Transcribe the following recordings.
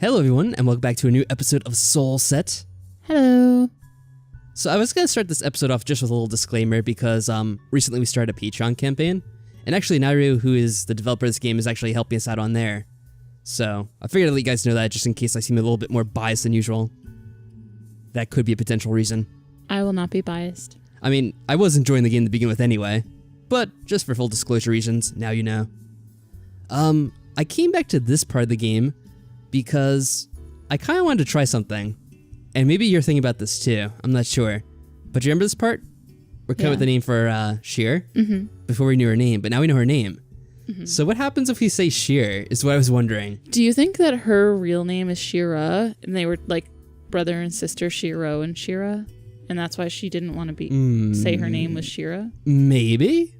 Hello everyone, and welcome back to a new episode of SoulSet. Hello. So I was going to start this episode off just with a little disclaimer because recently we started a Patreon campaign, and actually Nairu, who is the developer of this game, is actually helping us out on there. So I figured I'd let you guys know that just in case I seem a little bit more biased than usual. That could be a potential reason. I will not be biased. I mean, I was enjoying the game to begin with anyway, but just for full disclosure reasons, now you know. I came back to this part of the game because I kind of wanted to try something. And maybe you're thinking about this too, I'm not sure. But do you remember this part? We're coming with the name for Shirr before we knew her name, but now we know her name. So what happens if we say Shirr is what I was wondering. Do you think that her real name is Shirra and they were like brother and sister Shiro and Shira? And that's why she didn't want to say her name was Shira? Maybe?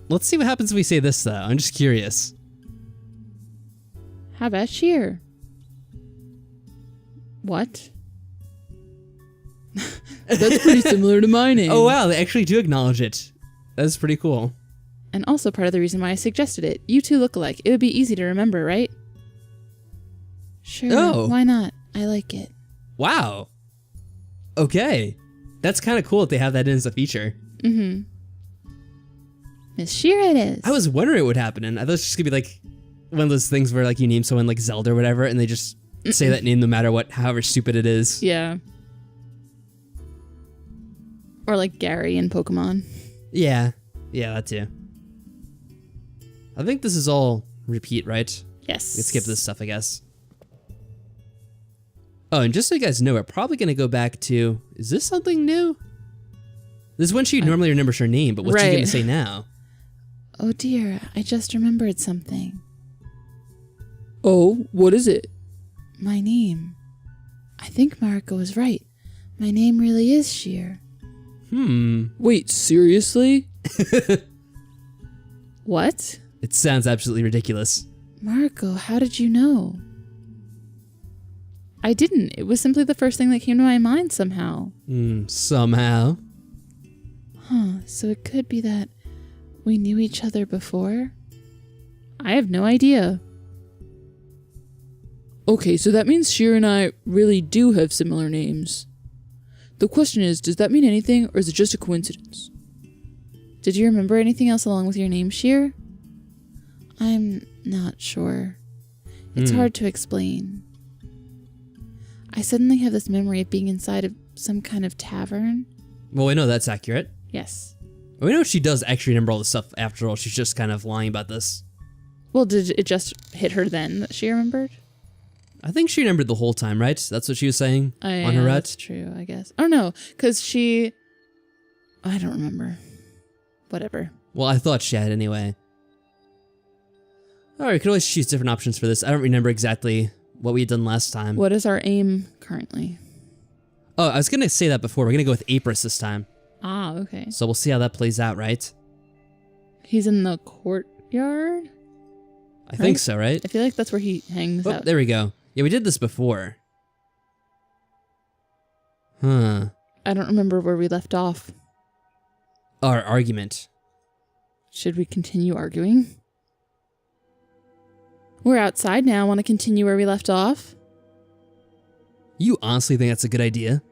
Let's see what happens if we say this though, I'm just curious. How about Shirr? What? That's pretty similar to my name. Oh wow, they actually do acknowledge it. That's pretty cool. And also part of the reason why I suggested it. You two look alike. It would be easy to remember, right? Sure, why not? I like it. Wow. Okay. That's kind of cool that they have that in as a feature. Miss Shirr it is. I was wondering what would happen, and I thought it was just gonna be like one of those things where like you name someone like Zelda or whatever, and they just say that name no matter what, however stupid it is. Yeah. Or like Gary in Pokemon. Yeah, that too. I think this is all repeat, right? Yes. Let's skip this stuff, I guess. Oh, and just so you guys know, we're probably gonna go back to, is this something new? This is when she normally remembers her name, but what's she gonna say now? Oh dear, I just remembered something. Oh, what is it? My name. I think Mariko was right. My name really is Shirr. Wait, seriously? What? It sounds absolutely ridiculous. Mariko, how did you know? I didn't. It was simply the first thing that came to my mind somehow. Somehow. Huh, so it could be that we knew each other before? I have no idea. Okay, so that means Shirr and I really do have similar names. The question is, does that mean anything, or is it just a coincidence? Did you remember anything else along with your name, Shirr? I'm not sure. It's hard to explain. I suddenly have this memory of being inside of some kind of tavern. Well, we know that's accurate. Yes. We know she does actually remember all this stuff after all. She's just kind of lying about this. Well, did it just hit her then that she remembered? I think she remembered the whole time, right? That's what she was saying on her route? That's true, I guess. Oh, no, because I don't remember. Whatever. Well, I thought she had anyway. Alright, we could always choose different options for this. I don't remember exactly what we had done last time. What is our aim currently? Oh, I was going to say that before. We're going to go with Apris this time. Ah, okay. So we'll see how that plays out, right? He's in the courtyard? I think so, right? I feel like that's where he hangs out. There we go. Yeah, we did this before. Huh. I don't remember where we left off. Our argument. Should we continue arguing? We're outside now. Want to continue where we left off? You honestly think that's a good idea?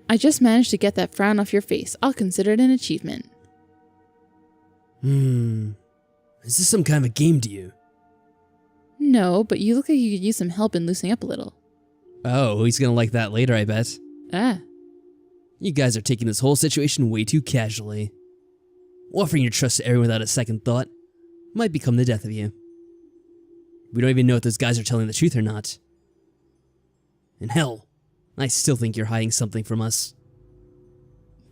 I just managed to get that frown off your face. I'll consider it an achievement. Is this some kind of a game to you? No, but you look like you could use some help in loosening up a little. Oh, he's gonna like that later, I bet. Ah. You guys are taking this whole situation way too casually. Offering your trust to everyone without a second thought might become the death of you. We don't even know if those guys are telling the truth or not. And hell, I still think you're hiding something from us.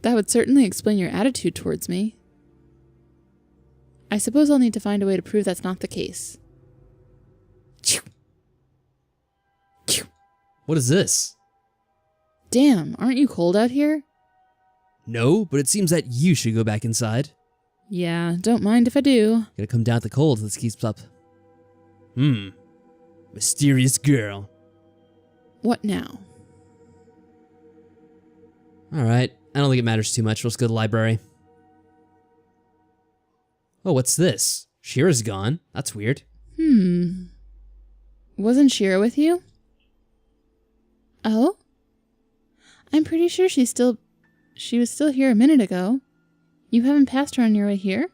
That would certainly explain your attitude towards me. I suppose I'll need to find a way to prove that's not the case. What is this? Damn, aren't you cold out here? No, but it seems that you should go back inside. Yeah, don't mind if I do. Gotta come down with the cold if this keeps up. Mysterious girl. What now? Alright, I don't think it matters too much. Let's go to the library. Oh, what's this? Shirr's gone. That's weird. Wasn't Shirr with you? Oh? I'm pretty sure she was still here a minute ago. You haven't passed her on your way here?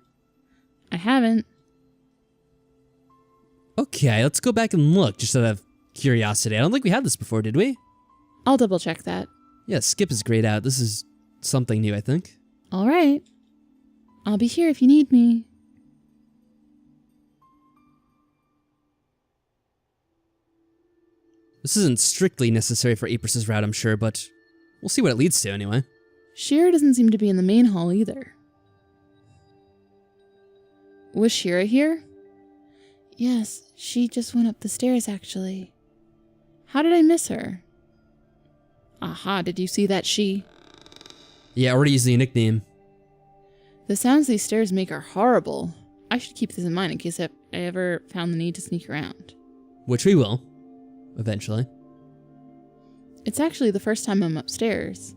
I haven't. Okay, let's go back and look, just out of curiosity. I don't think we had this before, did we? I'll double check that. Yeah, Skip is grayed out. This is something new, I think. All right. I'll be here if you need me. This isn't strictly necessary for Apris's route, I'm sure, but we'll see what it leads to anyway. Shirr doesn't seem to be in the main hall either. Was Shirr here? Yes, she just went up the stairs actually. How did I miss her? Aha, did you see that she? Yeah, already using a nickname. The sounds these stairs make are horrible. I should keep this in mind in case I ever found the need to sneak around. Which we will, eventually. It's actually the first time I'm upstairs.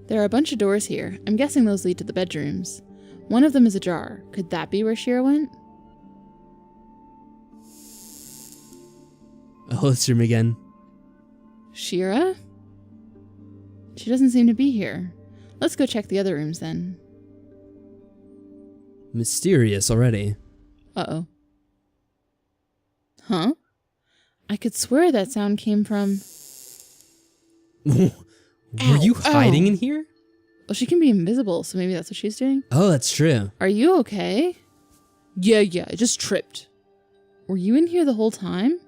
There are a bunch of doors here. I'm guessing those lead to the bedrooms. One of them is ajar. Could that be where Shirr went? Oh, it's room again. Shirra? She doesn't seem to be here. Let's go check the other rooms then. Mysterious already. Uh-oh. Huh? I could swear that sound came from... Were you hiding in here? Well, she can be invisible, so maybe that's what she's doing. Oh, that's true. Are you okay? Yeah, I just tripped. Were you in here the whole time?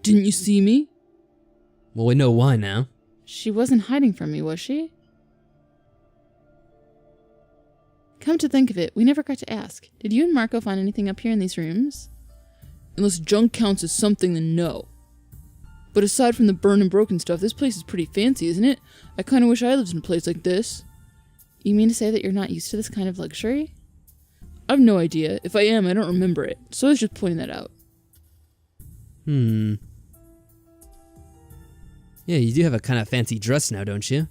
Didn't you see me? Well, we know why now. She wasn't hiding from me, was she? Come to think of it, we never got to ask. Did you and Marco find anything up here in these rooms? Unless junk counts as something, then no. But aside from the burned and broken stuff, this place is pretty fancy, isn't it? I kinda wish I lived in a place like this. You mean to say that you're not used to this kind of luxury? I've no idea. If I am, I don't remember it. So I was just pointing that out. Yeah, you do have a kind of fancy dress now, don't you?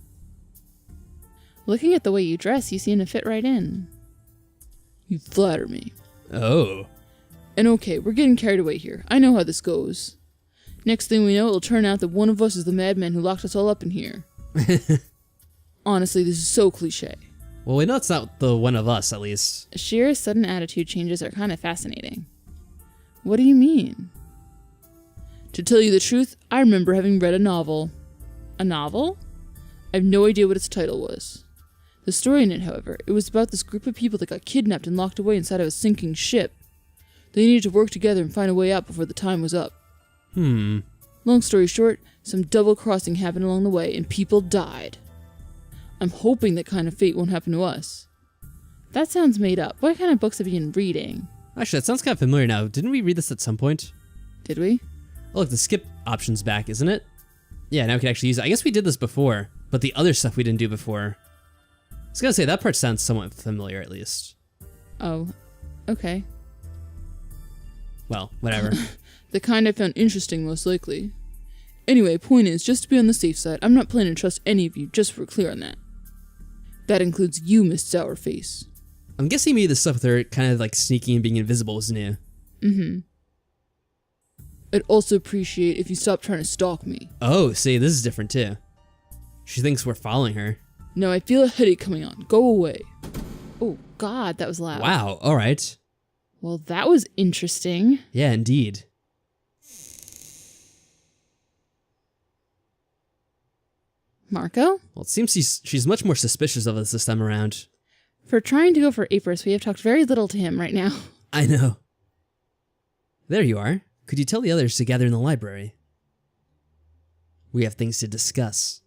Looking at the way you dress, you seem to fit right in. You flatter me. Oh. And okay, we're getting carried away here. I know how this goes. Next thing we know, it'll turn out that one of us is the madman who locked us all up in here. Honestly, this is so cliche. Well, we know it's not the one of us, at least. Shirr's sudden attitude changes are kind of fascinating. What do you mean? To tell you the truth, I remember having read a novel. A novel? I have no idea what its title was. The story in it, however, it was about this group of people that got kidnapped and locked away inside of a sinking ship. They needed to work together and find a way out before the time was up. Long story short, some double crossing happened along the way and people died. I'm hoping that kind of fate won't happen to us. That sounds made up. What kind of books have you been reading? Actually, that sounds kind of familiar now. Didn't we read this at some point? Did we? Oh, look, the skip option's back, isn't it? Yeah, now we can actually use it. I guess we did this before, but the other stuff we didn't do before. I was gonna say, that part sounds somewhat familiar, at least. Oh, okay. Well, whatever. The kind I found interesting, most likely. Anyway, point is, just to be on the safe side, I'm not planning to trust any of you, just for clear on that. That includes you, Miss Sourface. I'm guessing maybe the stuff with her kind of like sneaking and being invisible is new. I'd also appreciate if you stopped trying to stalk me. Oh, see, this is different too. She thinks we're following her. No, I feel a headache coming on. Go away. Oh, God, that was loud. Wow, alright. Well, that was interesting. Yeah, indeed. Marco? Well, it seems she's much more suspicious of us this time around. For trying to go for Apris, we have talked very little to him right now. I know. There you are. Could you tell the others to gather in the library? We have things to discuss.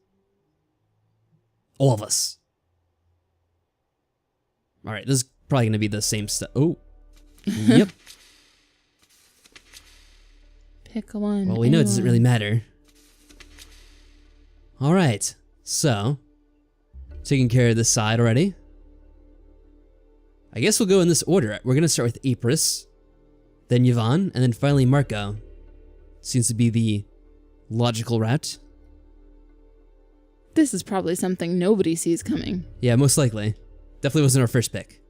All of us. Alright, this is probably going to be the same stuff. Oh. Yep. Pick one. Well, we know it doesn't really matter. Alright, so, taking care of this side already. I guess we'll go in this order. We're going to start with Apris, then Yvonne, and then finally Marco. Seems to be the logical route. This is probably something nobody sees coming. Yeah, most likely. Definitely wasn't our first pick.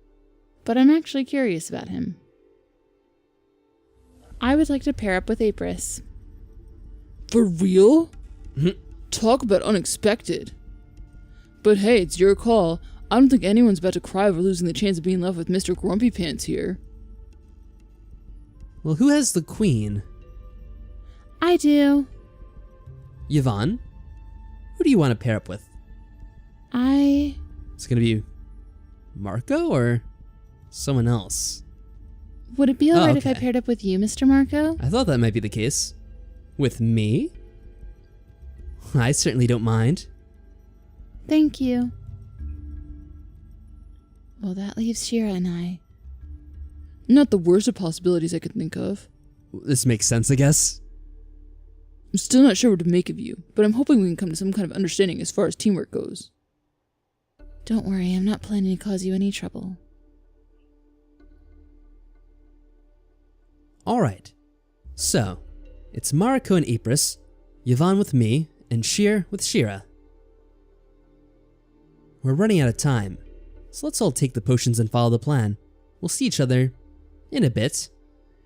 But I'm actually curious about him. I would like to pair up with Apris. For real? Mhm. Talk about unexpected. But hey, it's your call. I don't think anyone's about to cry over losing the chance of being left with Mr. Grumpy Pants here. Well, who has the queen? I do. Yvonne? Who do you want to pair up with? It's gonna be Marco or someone else? Would it be alright if I okay. paired up with you, Mr. Marco? I thought that might be the case. With me? I certainly don't mind. Thank you. Well, that leaves Shirr and I. Not the worst of possibilities I could think of. This makes sense, I guess. I'm still not sure what to make of you, but I'm hoping we can come to some kind of understanding as far as teamwork goes. Don't worry, I'm not planning to cause you any trouble. Alright. So, it's Mariko and Apris, Yvonne with me, and Shirr with Shira. We're running out of time, so let's all take the potions and follow the plan. We'll see each other in a bit.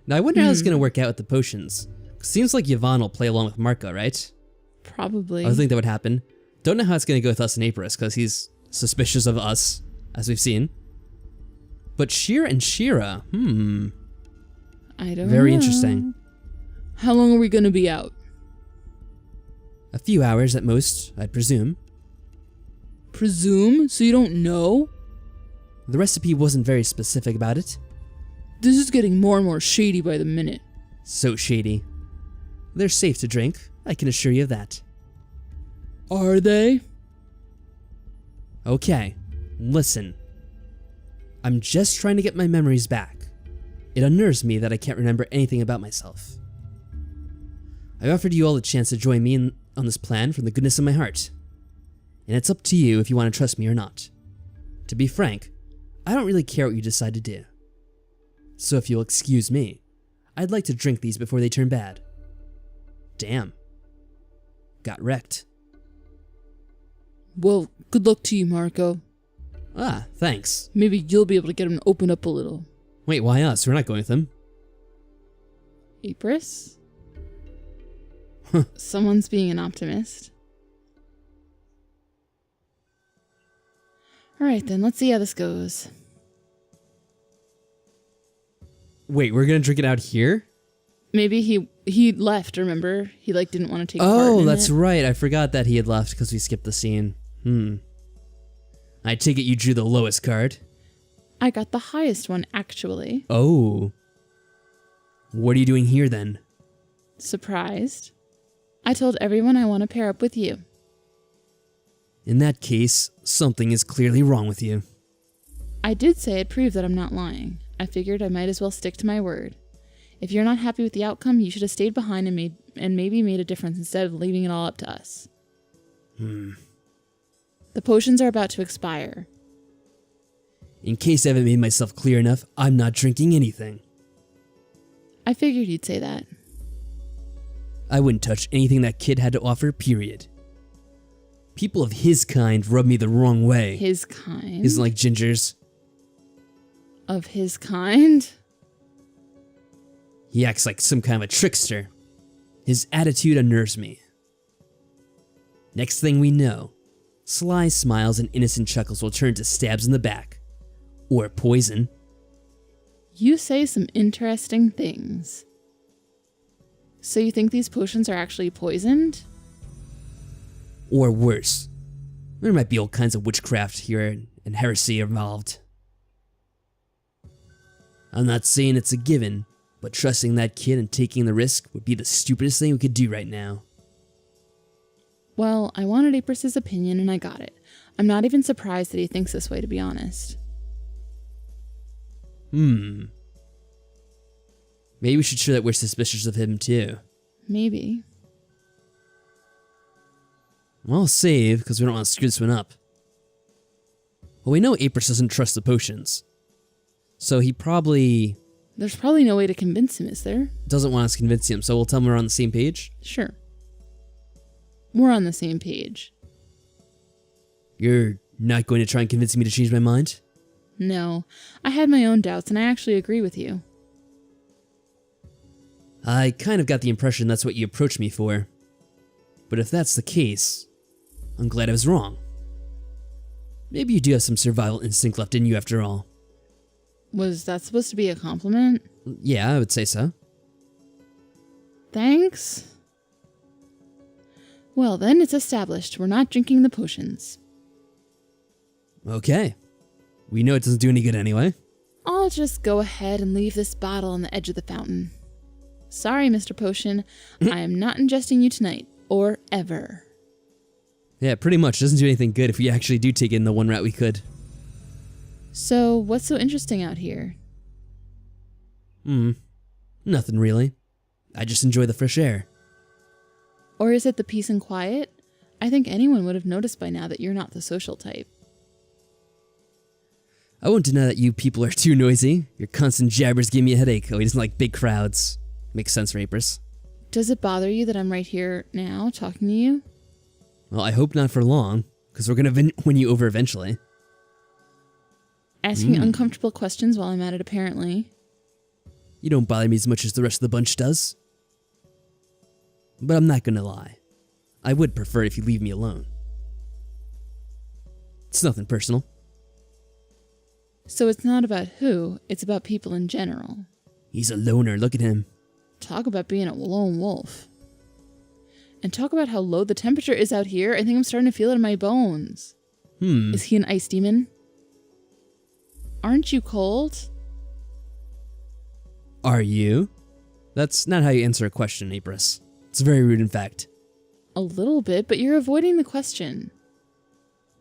Now I wonder how it's gonna work out with the potions. Seems like Yvonne will play along with Marco, right? Probably. I think that would happen. Don't know how it's gonna go with us and Apris, because he's suspicious of us, as we've seen. But Shir and Shira, I don't very know. interesting. How long are we gonna be out? A few hours at most, I'd presume. Presume? So you don't know? The recipe wasn't very specific about it. This is getting more and more shady by the minute. So shady. They're safe to drink, I can assure you of that. Are they? Okay, listen. I'm just trying to get my memories back. It unnerves me that I can't remember anything about myself. I offered you all a chance to join me on this plan from the goodness of my heart. And it's up to you if you want to trust me or not. To be frank, I don't really care what you decide to do. So if you'll excuse me, I'd like to drink these before they turn bad. Damn. Got wrecked. Well, good luck to you, Marco. Ah, thanks. Maybe you'll be able to get him to open up a little. Wait, why us? We're not going with him. Apris? Someone's being an optimist. Alright then, let's see how this goes. Wait, we're gonna drink it out here? Maybe he left, remember? He didn't want to take part Oh, in that's it. right. I forgot that he had left because we skipped the scene. I take it you drew the lowest card. I got the highest one, actually. Oh. What are you doing here then? Surprised? I told everyone I want to pair up with you. In that case, something is clearly wrong with you. I did say it proved that I'm not lying. I figured I might as well stick to my word. If you're not happy with the outcome, you should have stayed behind and maybe made a difference instead of leaving it all up to us. The potions are about to expire. In case I haven't made myself clear enough, I'm not drinking anything. I figured you'd say that. I wouldn't touch anything that kid had to offer, period. People of his kind rub me the wrong way. His kind? Isn't like gingers. Of his kind? He acts like some kind of a trickster. His attitude unnerves me. Next thing we know, sly smiles and innocent chuckles will turn to stabs in the back. Or poison. You say some interesting things. So you think these potions are actually poisoned? Or worse. There might be all kinds of witchcraft here and heresy involved. I'm not saying it's a given, but trusting that kid and taking the risk would be the stupidest thing we could do right now. Well, I wanted Apris' opinion and I got it. I'm not even surprised that he thinks this way, to be honest. Maybe we should show that we're suspicious of him too. Maybe. Well, save, because we don't want to screw this one up. Well, we know Apris doesn't trust the potions. So he probably There's probably no way to convince him, is there? doesn't want us to convince him, so we'll tell him we're on the same page. Sure. We're on the same page. You're not going to try and convince me to change my mind? No, I had my own doubts and I actually agree with you. I kind of got the impression that's what you approached me for. But if that's the case, I'm glad I was wrong. Maybe you do have some survival instinct left in you after all. Was that supposed to be a compliment? Yeah, I would say so. Thanks. Well, then it's established. We're not drinking the potions. Okay. We know it doesn't do any good anyway. I'll just go ahead and leave this bottle on the edge of the fountain. Sorry, Mr. Potion. I am not ingesting you tonight. Or ever. Yeah, pretty much. It doesn't do anything good if we actually do take it in the one route we could. So, what's so interesting out here? Nothing really. I just enjoy the fresh air. Or is it the peace and quiet? I think anyone would have noticed by now that you're not the social type. I won't deny that you people are too noisy. Your constant jabbers give me a headache. Oh, he doesn't like big crowds. Makes sense for Apris. Does it bother you that I'm right here now talking to you? Well, I hope not for long, because we're gonna win you over eventually. Asking uncomfortable questions while I'm at it, apparently. You don't bother me as much as the rest of the bunch does. But I'm not gonna lie. I would prefer if you leave me alone. It's nothing personal. So it's not about who, it's about people in general. He's a loner, look at him. Talk about being a lone wolf. And talk about how low the temperature is out here. I think I'm starting to feel it in my bones. Is he an ice demon? Aren't you cold? Are you? That's not how you answer a question, Apris. It's very rude, in fact. A little bit, but you're avoiding the question.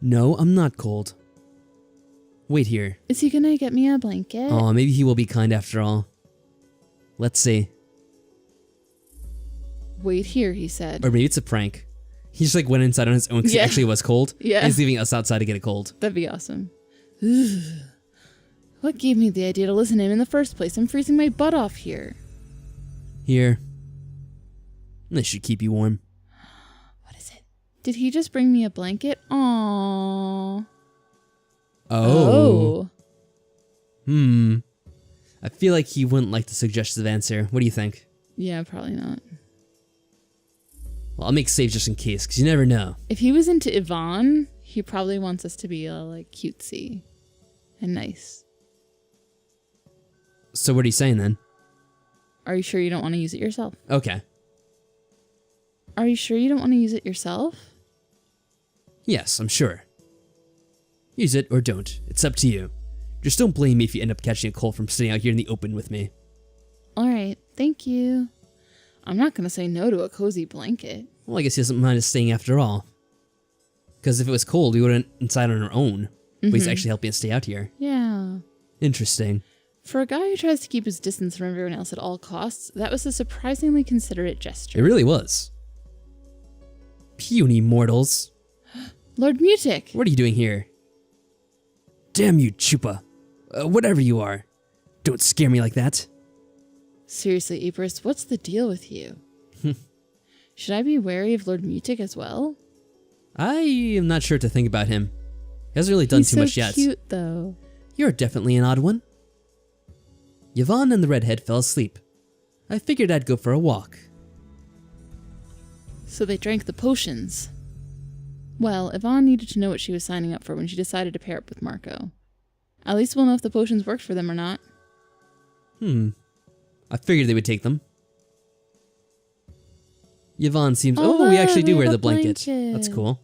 No, I'm not cold. Wait here. Is he gonna get me a blanket? Oh, maybe he will be kind after all. Let's see. Wait here, he said. Or maybe it's a prank. He just like went inside on his own because he actually was cold. Yeah. And he's leaving us outside to get a cold. That'd be awesome. What gave me the idea to listen to him in the first place? I'm freezing my butt off here. Here. This should keep you warm. What is it? Did he just bring me a blanket? Aww. Oh. I feel like he wouldn't like the suggestive answer. What do you think? Yeah, probably not. Well, I'll make saves just in case, because you never know. If he was into Yvonne, he probably wants us to be like cutesy and nice. So what are you saying then? Are you sure you don't want to use it yourself? Okay. Are you sure you don't want to use it yourself? Yes, I'm sure. Use it or don't. It's up to you. Just don't blame me if you end up catching a cold from sitting out here in the open with me. Alright, thank you. I'm not going to say no to a cozy blanket. Well, I guess he doesn't mind us staying after all. Because if it was cold, we would have been inside on our own. But he's actually helping us stay out here. Yeah. Interesting. For a guy who tries to keep his distance from everyone else at all costs, that was a surprisingly considerate gesture. It really was. Puny mortals. Lord Mutic! What are you doing here? Damn you, Chupa. Whatever you are. Don't scare me like that. Seriously, Apris, what's the deal with you? Should I be wary of Lord Mutic as well? I am not sure what to think about him. He hasn't really done too much yet. He's so cute, though. You're definitely an odd one. Yvonne and the redhead fell asleep. I figured I'd go for a walk. So they drank the potions. Well, Yvonne needed to know what she was signing up for when she decided to pair up with Marco. At least we'll know if the potions worked for them or not. I figured they would take them. Yvonne seems... Oh, we actually do wear the blanket. That's cool.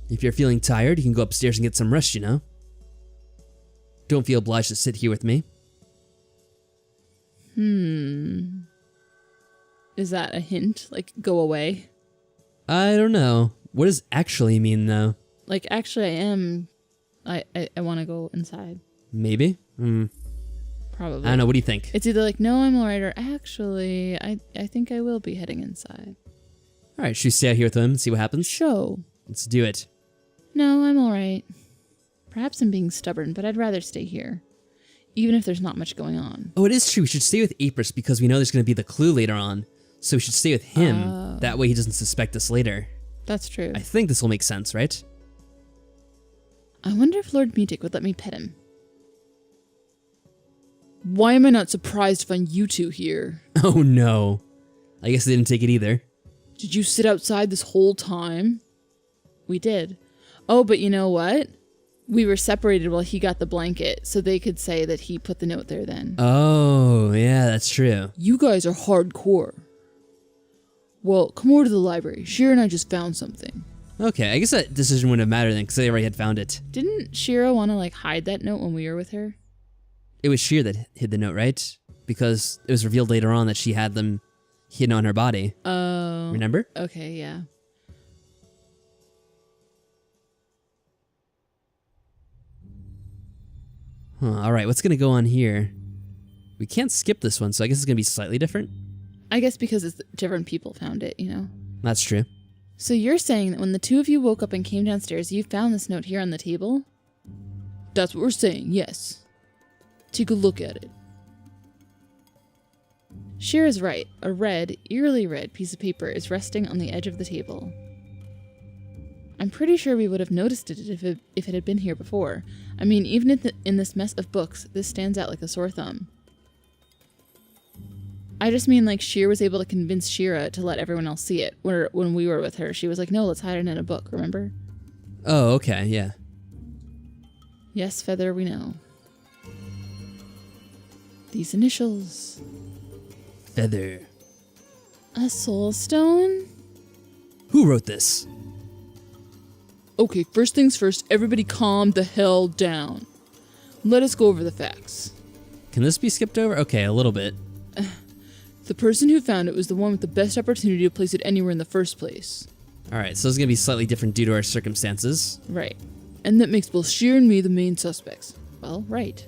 If you're feeling tired, you can go upstairs and get some rest, you know. Don't feel obliged to sit here with me. Is that a hint? Like, go away? I don't know. What does actually mean, though? Like, actually, I want to go inside. Maybe? Probably. I don't know. What do you think? It's either like, no, I'm alright, or actually, I think I will be heading inside. Alright, should we stay out here with him and see what happens? Show. Let's do it. No, I'm alright. Perhaps I'm being stubborn, but I'd rather stay here. Even if there's not much going on. Oh, it is true. We should stay with Apris because we know there's going to be the clue later on. So we should stay with him. That way he doesn't suspect us later. That's true. I think this will make sense, right? I wonder if Lord Mutic would let me pet him. Why am I not surprised to find you two here? Oh no. I guess they didn't take it either. Did you sit outside this whole time? We did. Oh, but you know what? We were separated while he got the blanket, so they could say that he put the note there then. Oh, yeah, that's true. You guys are hardcore. Well, come over to the library. Shirr and I just found something. Okay, I guess that decision wouldn't have mattered then, because they already had found it. Didn't Shirr want to, hide that note when we were with her? It was Shirr that hid the note, right? Because it was revealed later on that she had them hidden on her body. Oh. Remember? Okay, yeah. Huh, alright, what's gonna go on here? We can't skip this one, so I guess it's gonna be slightly different. I guess because it's different people found it, you know? That's true. So you're saying that when the two of you woke up and came downstairs, you found this note here on the table? That's what we're saying, yes. Take a look at it. Shirr is right. A red, eerily red piece of paper is resting on the edge of the table. I'm pretty sure we would have noticed it if it had been here before. I mean, even in this mess of books, this stands out like a sore thumb. I just mean Shirr was able to convince Shira to let everyone else see it. When we were with her, she was like, no, let's hide it in a book, remember? Oh, okay, yeah. Yes, Feather, we know. These initials. Feather. A soul stone? Who wrote this? Okay, first things first, everybody calm the hell down. Let us go over the facts. Can this be skipped over? Okay, a little bit. The person who found it was the one with the best opportunity to place it anywhere in the first place. Alright, so it's gonna be slightly different due to our circumstances. Right. And that makes both Shirr and me the main suspects. Well, right.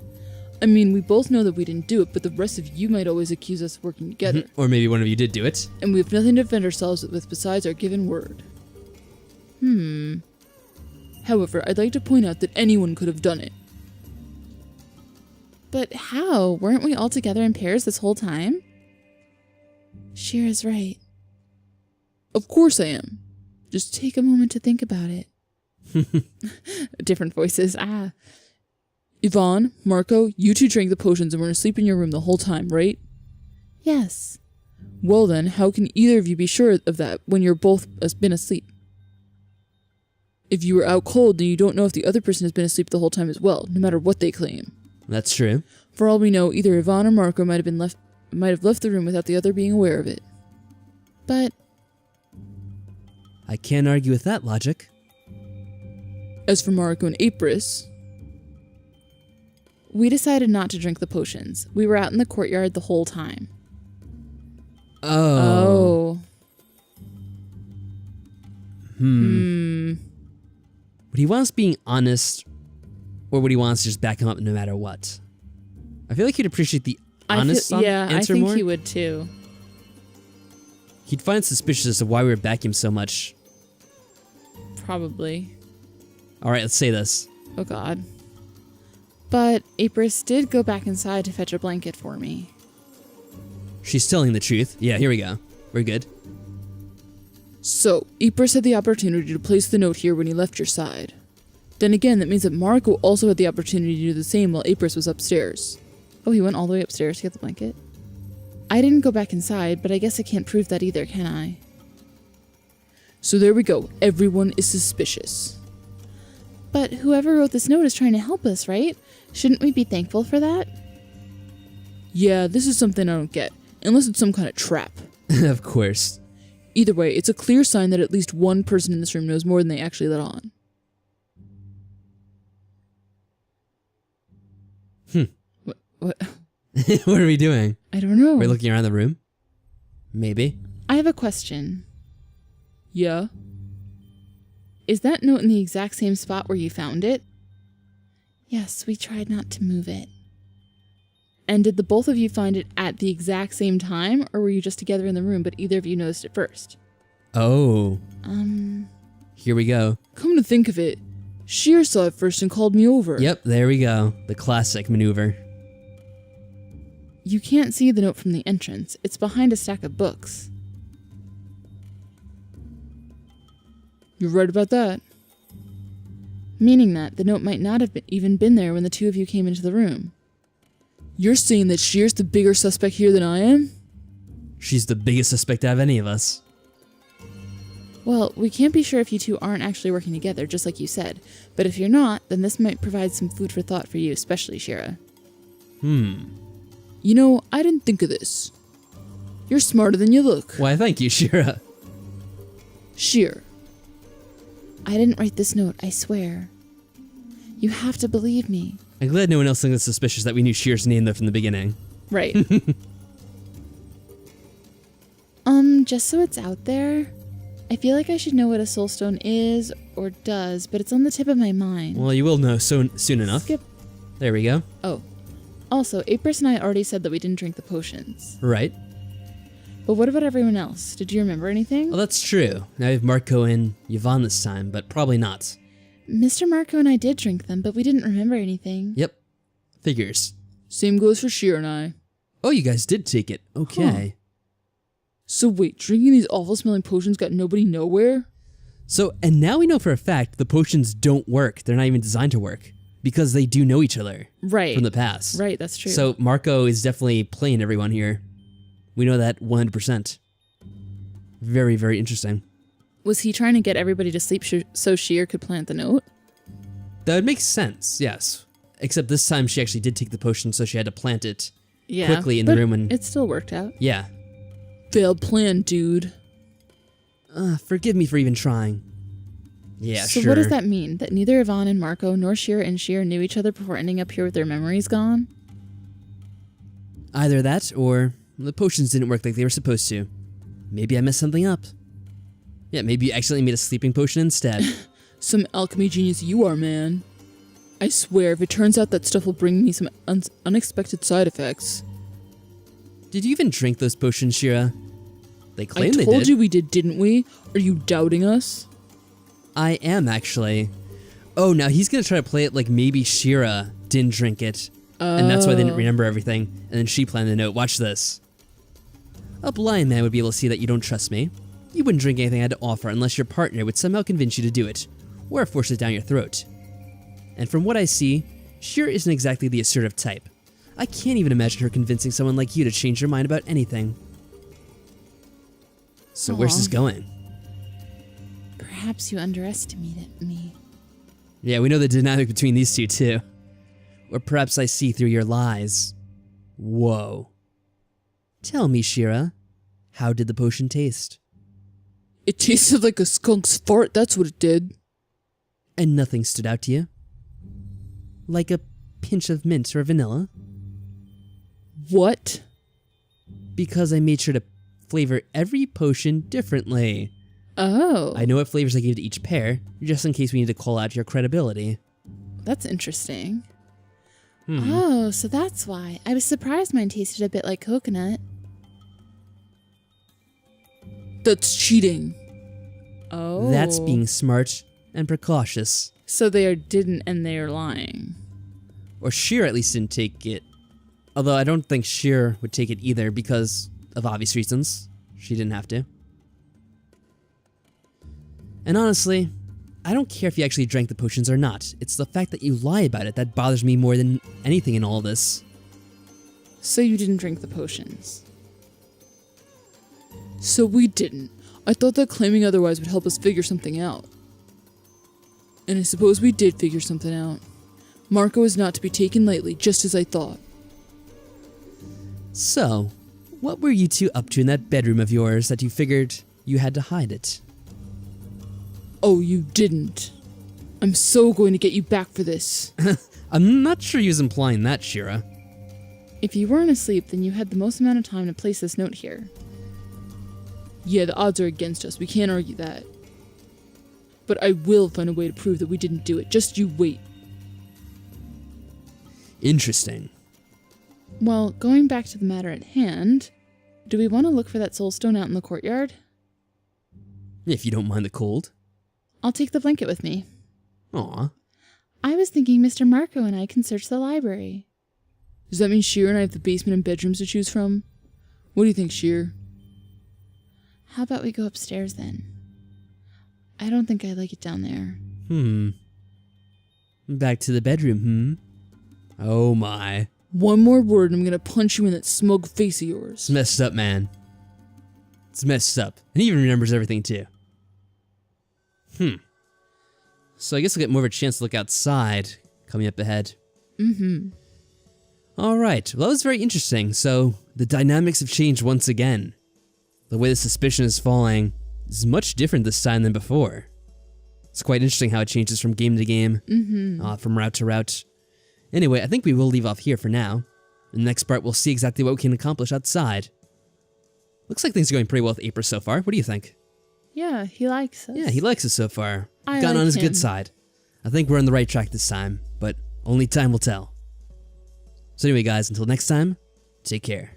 I mean, we both know that we didn't do it, but the rest of you might always accuse us of working together. Or maybe one of you did do it. And we have nothing to defend ourselves with besides our given word. However, I'd like to point out that anyone could have done it. But how? Weren't we all together in pairs this whole time? Shirr is right. Of course I am. Just take a moment to think about it. Different voices. Yvonne, Marco, you two drank the potions and were asleep in your room the whole time, right? Yes. Well then, how can either of you be sure of that when you're both been asleep? If you were out cold, then you don't know if the other person has been asleep the whole time as well, no matter what they claim. That's true. For all we know, either Yvonne or Marco might have left the room without the other being aware of it. But I can't argue with that logic. As for Marco and Apris, we decided not to drink the potions. We were out in the courtyard the whole time. Oh. Would he want us being honest, or would he want us to just back him up no matter what? I feel like he'd appreciate the honest answer more. I think he would too. He'd find it suspicious as to why we were backing him so much. Probably. Alright, let's say this. Oh god. But Apris did go back inside to fetch a blanket for me. She's telling the truth. Yeah, here we go. We're good. so Apris had the opportunity to place the note here when he left your side. Then again, that means that Marco also had the opportunity to do the same while Apris was upstairs. Oh, he went all the way upstairs to get the blanket? I didn't go back inside, but I guess I can't prove that either, can I? So there we go. Everyone is suspicious. But whoever wrote this note is trying to help us, right? Shouldn't we be thankful for that? Yeah, this is something I don't get. Unless it's some kind of trap. Of course. Either way, it's a clear sign that at least one person in this room knows more than they actually let on. What? What are we doing? I don't know. We're looking around the room? Maybe. I have a question. Yeah? Is that note in the exact same spot where you found it? Yes, we tried not to move it. And did the both of you find it at the exact same time, or were you just together in the room, but either of you noticed it first? Oh. Here we go. Come to think of it, Shirr saw it first and called me over. Yep, there we go. The classic maneuver. You can't see the note from the entrance. It's behind a stack of books. You're right about that. Meaning that the note might not have even been there when the two of you came into the room. You're saying that Shirr's the bigger suspect here than I am? She's the biggest suspect out of any of us. Well, we can't be sure if you two aren't actually working together, just like you said. But if you're not, then this might provide some food for thought for you, especially Shirra. You know, I didn't think of this. You're smarter than you look. Why, thank you, Shirra. Shirr. I didn't write this note, I swear. You have to believe me. I'm glad no one else thinks it's suspicious that we knew Shir's name though from the beginning. Right. Just so it's out there, I feel like I should know what a soulstone is or does, but it's on the tip of my mind. Well, you will know soon enough. Skip. There we go. Oh. Also, Apris and I already said that we didn't drink the potions. Right. But what about everyone else? Did you remember anything? Well, that's true. Now we have Marco and Yvonne this time, but probably not. Mr. Marco and I did drink them, but we didn't remember anything. Yep. Figures. Same goes for Shirr and I. Oh, you guys did take it. Okay. So wait, drinking these awful smelling potions got nobody nowhere? So, and now we know for a fact the potions don't work. They're not even designed to work. Because they do know each other. Right. From the past. Right, that's true. So Marco is definitely playing everyone here. We know that 100%. Very, very interesting. Was he trying to get everybody to sleep so Shirr could plant the note? That would make sense, yes. Except this time she actually did take the potion, so she had to plant it quickly in the room. And it still worked out. yeah. Failed plan, dude. Forgive me for even trying. Yeah, so sure. what does that mean? That neither Yvonne and Marco nor Shirr and Shirr knew each other before ending up here with their memories gone? Either that, or the potions didn't work like they were supposed to. Maybe I messed something up. Yeah, maybe you accidentally made a sleeping potion instead. Some alchemy genius you are, man. I swear, if it turns out that stuff will bring me some unexpected side effects. Did you even drink those potions, Shira? They claim they did. I told you we did, didn't we? Are you doubting us? I am, actually. Oh, now he's gonna try to play it like maybe Shira didn't drink it. And that's why they didn't remember everything. And then she planned the note. Watch this. A blind man would be able to see that you don't trust me. You wouldn't drink anything I had to offer unless your partner would somehow convince you to do it, or force it down your throat. And from what I see, Shirr isn't exactly the assertive type. I can't even imagine her convincing someone like you to change their mind about anything. So where's this going? Perhaps you underestimated me. Yeah, we know the dynamic between these two, too. Or perhaps I see through your lies. Whoa. Tell me, Shira, how did the potion taste? It tasted like a skunk's fart, that's what it did. And nothing stood out to you? Like a pinch of mint or vanilla? What? Because I made sure to flavor every potion differently. Oh. I know what flavors I gave to each pair, just in case we need to call out your credibility. That's interesting. Oh, so that's why. I was surprised mine tasted a bit like coconut. That's cheating. Oh. That's being smart and precautious. So they didn't and they are lying. Or Shir at least didn't take it. Although I don't think Shir would take it either because of obvious reasons. She didn't have to. And honestly, I don't care if you actually drank the potions or not. It's the fact that you lie about it that bothers me more than anything in all this. So you didn't drink the potions? So we didn't. I thought that claiming otherwise would help us figure something out. And I suppose we did figure something out. Marco is not to be taken lightly, just as I thought. So, what were you two up to in that bedroom of yours that you figured you had to hide it? Oh, you didn't. I'm so going to get you back for this. I'm not sure he was implying that, Shira. If you weren't asleep, then you had the most amount of time to place this note here. Yeah, the odds are against us. We can't argue that. But I will find a way to prove that we didn't do it. Just you wait. Interesting. Well, going back to the matter at hand, do we want to look for that soulstone out in the courtyard? If you don't mind the cold. I'll take the blanket with me. Aw. I was thinking Mr. Marco and I can search the library. Does that mean Shirr and I have the basement and bedrooms to choose from? What do you think, Shirr? How about we go upstairs then? I don't think I like it down there. Back to the bedroom, Oh my. One more word and I'm gonna punch you in that smug face of yours. It's messed up, man. It's messed up. And he even remembers everything, too. So I guess I'll get more of a chance to look outside coming up ahead. Alright, well that was very interesting. So, the dynamics have changed once again. The way the suspicion is falling is much different this time than before. It's quite interesting how it changes from game to game, from route to route. Anyway, I think we will leave off here for now. In the next part, we'll see exactly what we can accomplish outside. Looks like things are going pretty well with Apris so far. What do you think? Yeah, he likes us. Yeah, he likes us so far. I Gone like on his him. good side. I think we're on the right track this time, but only time will tell. So anyway, guys, until next time, take care.